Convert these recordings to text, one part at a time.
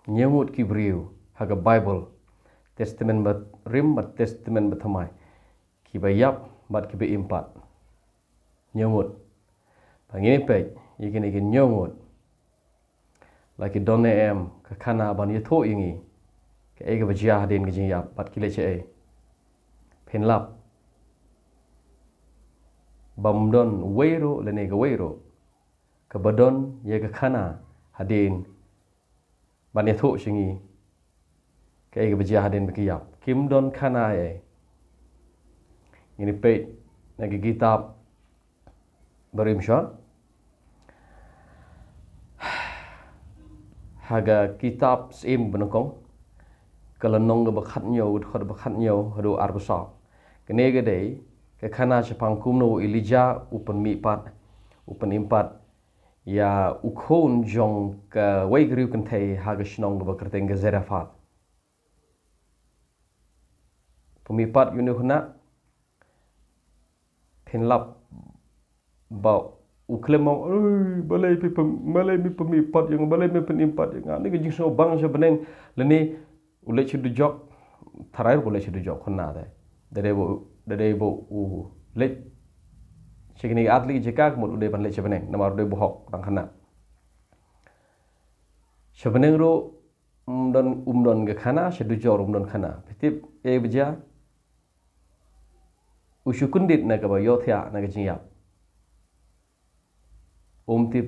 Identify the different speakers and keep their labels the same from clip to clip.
Speaker 1: nyamut kibriu haga Bible testament bat rim bat testament bat thamai kibayap bat kibe impat nyamut pangini pe yigini gin nyamut laki donne em ka kana ban yatho yingi ka ega bajia den gijin yap bat kile che pen lap bamdon weiro lene ga weiro ka badon ye ka kana hadin ban yatho singi ka ega bajia den bikiyap kim don kana ini pe nagi kitab berim shot haga kitab sim benokong kalanong ga bakhat nyo khod bakhat nyo hado arbasa kene ga dei ka khana chapang kumno Elijah upan mi pat upan impat ya ukhon jong ka waigriu kan thei haga shnong ga bakrteng ga zerafat pumipat yunu huna penlap ba uklemong balai mi pemipat yang balai mi penimpat yang ni gajing so bang so beneng leni ulai chudu jok tharai ulai chudu jok khonna dade bo le chigni atli jeka mod udai ban le beneng namar udai bohok tang khana sebeneng ro umdon ga khana chudu jor umdon khana pitip e bija usukundit na ka ba yothya na gajing yap tip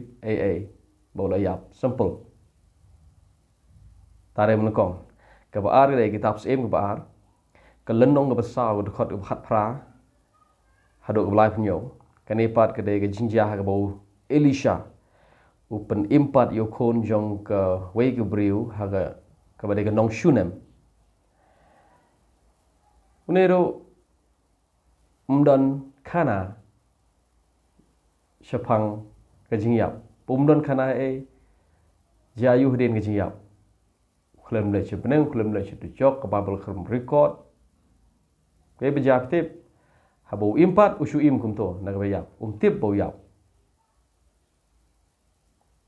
Speaker 1: bola yap simple tare menekong ka baar re kitab sem ka baar ka lenong ka basaw ka khot ka khat phra hado ka blai phnyo kani pat ka de ka jinja ka bo Elisha upen impat yo khon jong ka wei ka briu ha ka ba de ka nong shunem unero umdan khana shapang kajing yap pumdon khana jayu hedin kajing yap khlem le chbeneng khlem le chu chok ka babel khlem record ke bejap tip habo impat usu im kumto naga yap tip bo yap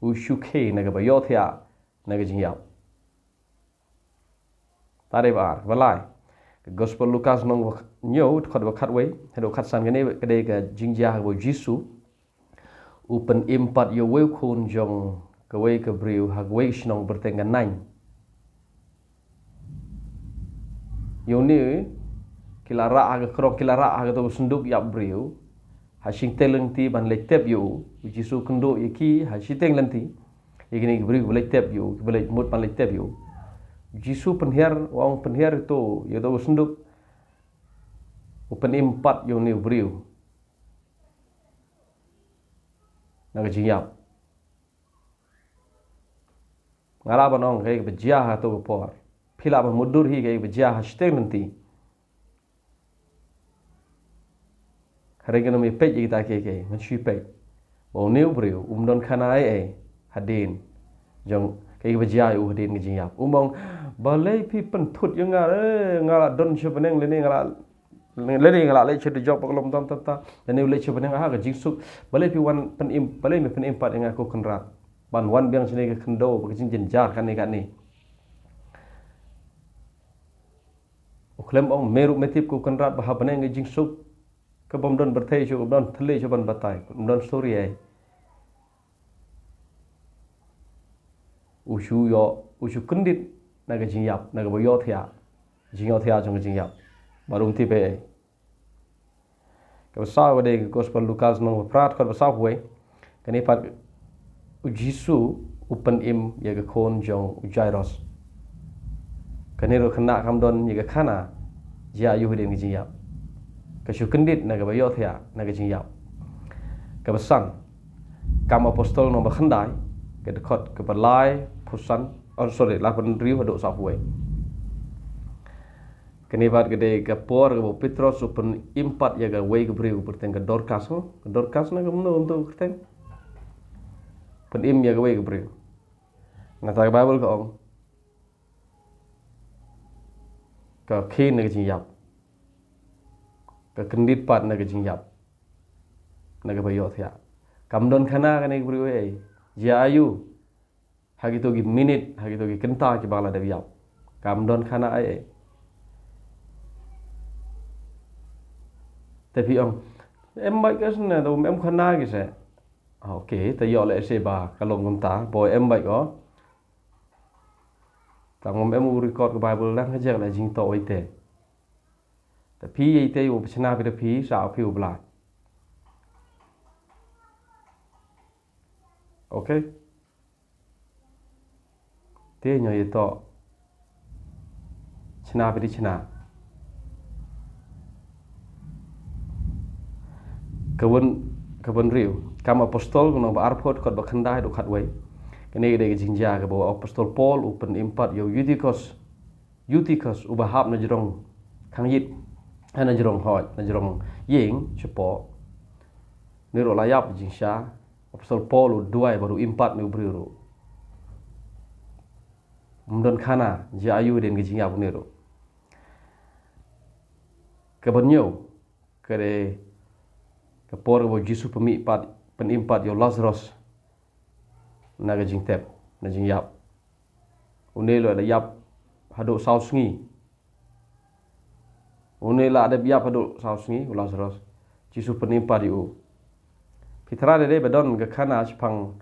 Speaker 1: usu ke naga ba yothya naga jing yap tare bar balai gospel Lukas nong nyo khot ba khat wei hedo khat san gane ka de ka jingja bo jisu upen impat yo weu khun jong ka wei ka briu ha wei snong bertengan nine yo ni kilara aga krok kilara aga to sunduk yap briu ha sing teleng ti ban le tep yo jisu kendo yaki ha siteng lenti igini briu le tep yo bele mut ban le tep yo jisu penher wong penher to yo to sunduk upen impat yo ni briu naga jiyap ngala banong kai bejia ha to por phila ba mudur hi kai bejia ha steng nanti harengena mi pej kita ke man shui pej bo new briu don khana hadin jong kai bejia u hadin ngi jiyap umong balai pi pen thut yang ngala don chepeneng leni ngala leni ngala le chedu jok paklom tam ta leni le chepeneng ha ga jingsuk balai pi wan pen im balai mi pen impat yang aku kenrat ban wan biang sini ke kendo bagi jenjar kan ni uklem ong meru metip ku kenrat bah beneng ngi jingsuk ke bomdon berthai chu bomdon thle chu ban batai bomdon story usu kendit naga jingyap naga boyo thya jong jingyap barum ti pe ka sa wade gospel Lukas nong prat khot sa huai kani pat Jisu upen im ya ga khon jong Jairus kani ro khana kamdon ya ga khana ja yu hedin gi jingyap ka shu kendit naga boyo thya naga jingyap ka basan kam apostol no ba khandai ke khot ke balai pusan lapan riu hado sahuai kenibat gede ke por ke Petrus upen impat ya ga wei ke briu berteng ke Dorcas na gemno untuk berteng pen im ya ga wei ke briu ngata Bible ko ong ka khin na jing yap ka kendit pat na jing yap na ga bayo thya kamdon khana ka ne briu ja ayu hagi to gi minute hagi to gi kenta ki bala de yap kam don khana ai tapi em baik ke sana tu em khana ki se okay ta yo le se ba kalom ngom ta boy em baik ko ta ngom em record ke bible lang ha jak la jing to oi te ta phi ai te u chna bi de phi sa phi u bla okay te nyo ye to chna bi di chna kebun riu kam apostol kuno ba arpot kot ba khandai do khat wei kene de jinja ke bo apostol Paul upen impat yo Eutychus ubahap na jerong khang yit ana jerong hoj na jerong ying chepo ni ro layap jinsha apostol Paul duai baru impat ni ubriru mdon khana ja ayu den ge jinga bunero kebanyo kere kapor bo Jisu penimpat yo Lazarus na ga jing tep na jing yap unelo ada yap hado saus ngi unela ada biap hado saus ngi Lazarus Jisu penimpat yu pitra de badon ga khana chpang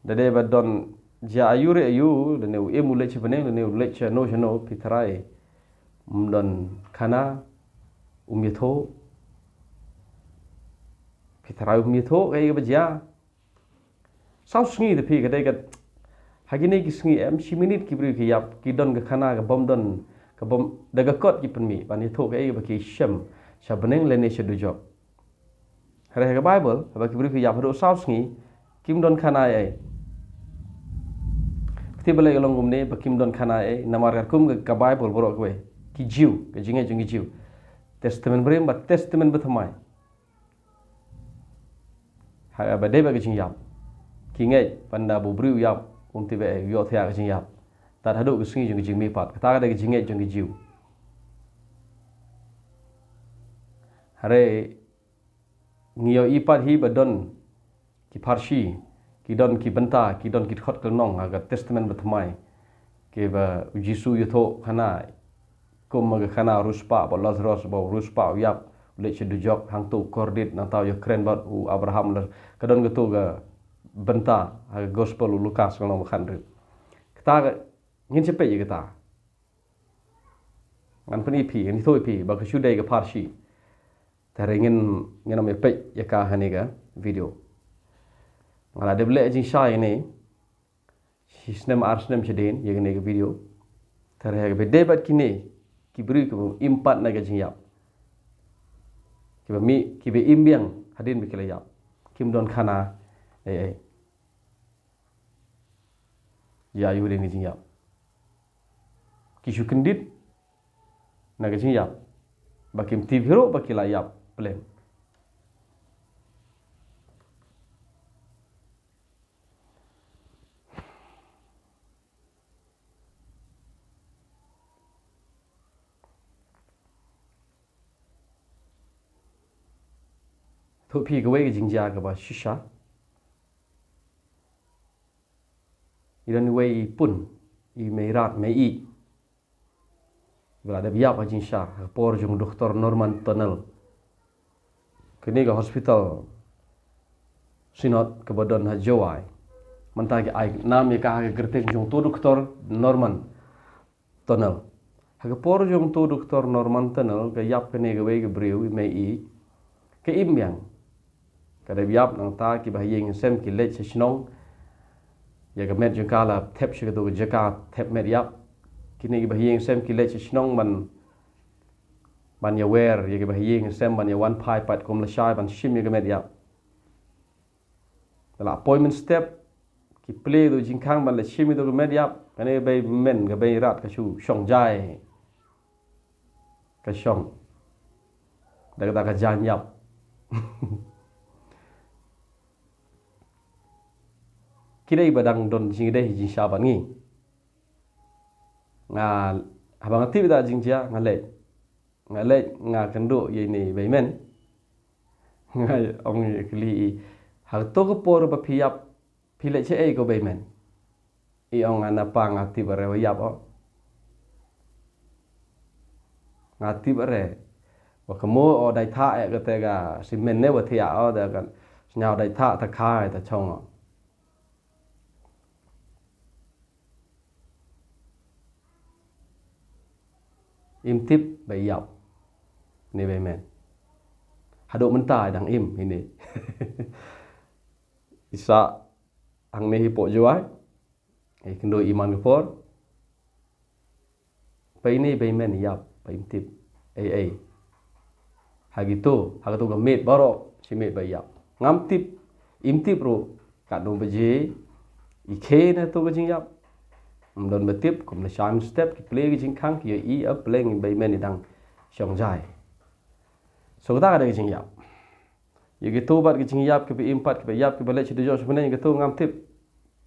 Speaker 1: de badon ja ayure ayu de ne emule chbane ne ule chano chano pitra e mdon khana umyetho pitra umyetho ga baja saus ngi de pi ga de ga hagine ki sngi em si minute ki bri ki yap ki don ga khana ga bom don ka bom daga kot ki penmi ban tho ga ba ki shem shabneng le ne shedu job hare ga bible ba ki bri ki yap do saus ngi kim don khana ai ti bele long umne ba kim don khana ai namar ga kum ga bible bro ko ki jiu ga jinge jingi jiu testament brem ba testament ba thamai ha ba de ba ga jing yap ki ngai panda bu bri yap ti be yo thya ga jing yap ta hadu ga singi jing mi pat ta ga jing ngai jing jiu hare ngio ipat hi badon ki parshi ki don ki banta ki don ki khot nong aga testament ba thamai ke ba Jisu yotho khana kum ga khana ruspa ba Lazarus ba ruspa yap le che du jok hang tu kordit na taw yo kren ba u Abraham la ka don ga tu ga benta aga gospel Lukas ngom khan ri ta ngin che pe yi ta ngan pani pi ni thoi pi ba ka shu dei ga parshi ta ngin ngin me pe ya ka haniga video ngala de ble jing sha ini sisnem arsnem chedin ye ne video ta re ga be debat kini ki bri ko impat na ga jing yap ki be imbiang hadin be kele yap kim don khana ya yu de jing yap ki shu kendit na ga jing yap bakim tiviro bakila yap plan thu pi ga wei jing ja ga ba shisha idan wei pun I meirat mei Bila ada biak jing sha por jung Dr. Norman Tunnel kini ga hospital sinot ke badan ha jawai mantag ai nam ye ka ga gertek jung tu Dr. Norman Tunnel ha por jung tu Dr. Norman Tunnel ga yap kini ga wei ga briu mei ke imyang kada biap nang ta ki bahayeng sem ki lech snong ya ga met jung kala thep shi ga do jaka thep met yap kini ki bahayeng sem ki lech snong man ya wer ya ki bahayeng sem man ya one pai pat kom la shai ban shim ya ga met yap la appointment step ki play do jing khang ban la shim do ga met yap kane bay men ga bay rat ka shu shong jai ka shong daga ka jan yap kidai badang don jing dei jing sha ban ngi nga habang ti da jing ja ngale nga kendo ye ni bai men nga ong kli ha to ko por ba phiap phile che ei ko bai men iong anapa ngati bare yap o ngati bare wa kemo o dai tha e kate ga simen ne wa thia o da kan nyao dai tha ta khai ta chong o im tip bai yap ni bai men hado mentai dang im ini isa ang ne hipo juai kendo iman por pai ni bai men yap pai im tip hagito ga met baro si met bai yap ngam tip im tip ro ka dong beje ikhe na to ga jing yap don betip kom na sham step ki play gi jing khang ki i up playing bai men dang shong jai so ta ga de jing yap ye ge to bat gi jing yap ki bi impat ki bi yap ki bale chi de jo sebenarnya ge to ngam tip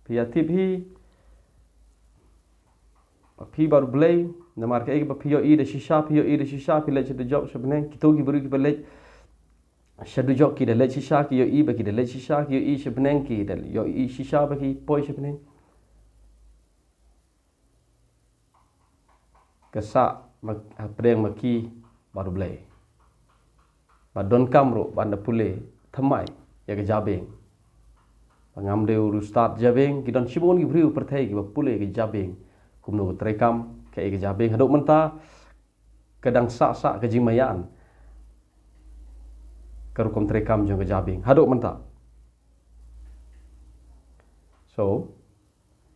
Speaker 1: pi ya tip hi baru play na mar ke ba pi yo i de shisha pi le chi de jo sebenarnya ki to gi buru ki bale shadu jo ki de le shisha ki yo i ba ki de le shisha ki yo i sebenarnya ki de yo i shisha ba ki poi sebenarnya kesak pedeng maki baru play badon kamro banda pule thamai ya ke jabeng pangam de uru start jabeng kidon shibon gi briu perthai gi pule ge jabeng kumno trekam ke jabeng hadok menta kadang sa ke jimayan karukom trekam jong ke jabeng hadok menta so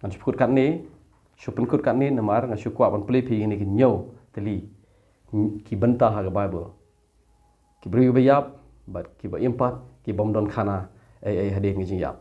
Speaker 1: kan chukut kat ni Syupen kut kat ni namar nga syukwa ban peli pi ni ki nyo teli ki bentah ha Bible ki beri bayap bat ki ba impat ki bom don khana ai hadir ngi jing yap